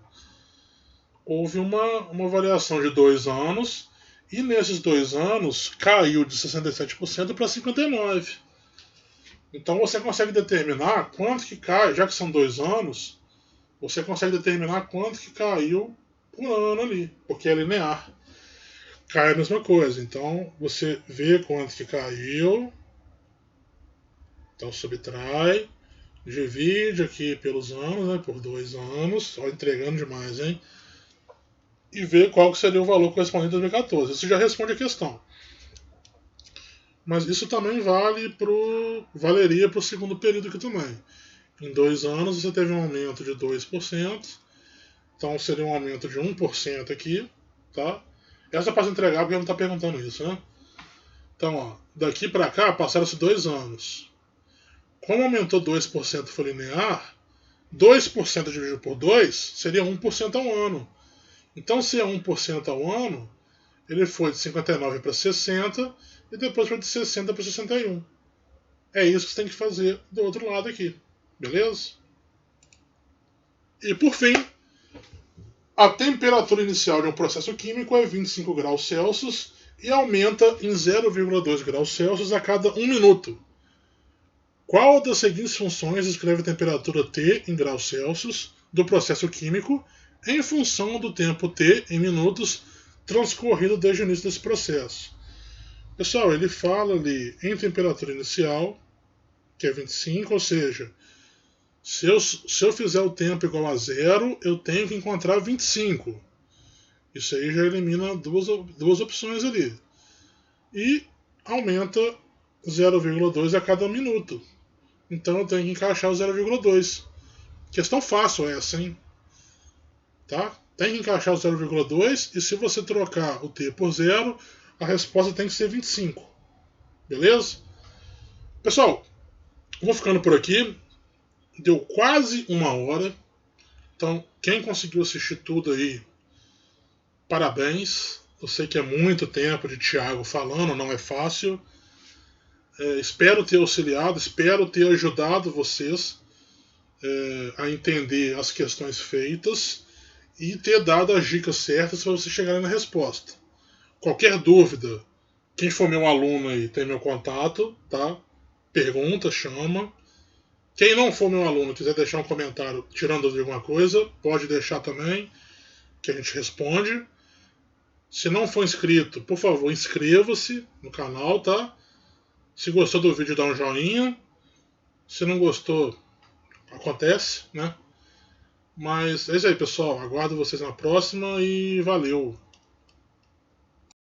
houve uma variação de 2 anos, e nesses 2 anos caiu de 67% para 59%. Então você consegue determinar quanto que cai, já que são 2 anos, você consegue determinar quanto que caiu por ano ali, porque é linear. Cai a mesma coisa, então você vê quanto que caiu, então subtrai, divide aqui pelos anos, né, por 2 anos, só entregando demais, hein? E vê qual que seria o valor correspondente a 2014. Isso já responde a questão. Mas isso também valeria para o segundo período aqui também. Em 2 anos você teve um aumento de 2%, então seria um aumento de 1% aqui, tá? Essa é para entregar porque não está perguntando isso, né? Então, ó, daqui para cá passaram-se 2 anos. Como aumentou 2% foi linear, 2% dividido por 2 seria 1% ao ano. Então, se é 1% ao ano, ele foi de 59 para 60 e depois foi de 60 para 61. É isso que você tem que fazer do outro lado aqui. Beleza? E por fim, a temperatura inicial de um processo químico é 25 graus Celsius e aumenta em 0,2 graus Celsius a cada 1 minuto. Qual das seguintes funções descreve a temperatura T em graus Celsius do processo químico em função do tempo T em minutos transcorrido desde o início desse processo? Pessoal, ele fala ali em temperatura inicial, que é 25, ou seja, se eu fizer o tempo igual a 0, eu tenho que encontrar 25. Isso aí já elimina duas opções ali. E aumenta 0,2 a cada minuto. Então eu tenho que encaixar o 0,2. Questão fácil essa, hein? Tá? Tem que encaixar o 0,2 e se você trocar o t por 0, a resposta tem que ser 25. Beleza? Pessoal, vou ficando por aqui. Deu quase 1 hora. Então, quem conseguiu assistir tudo aí, parabéns. Eu sei que é muito tempo de Thiago falando, não é fácil. Espero ter auxiliado, espero ter ajudado vocês a entender as questões feitas e ter dado as dicas certas para vocês chegarem na resposta. Qualquer dúvida, quem for meu aluno aí tem meu contato, tá? Pergunta, chama. Quem não for meu aluno quiser deixar um comentário tirando dúvida de alguma coisa, pode deixar também, que a gente responde. Se não for inscrito, por favor, inscreva-se no canal, tá? Se gostou do vídeo, dá um joinha. Se não gostou, acontece, né? Mas é isso aí, pessoal. Aguardo vocês na próxima e valeu!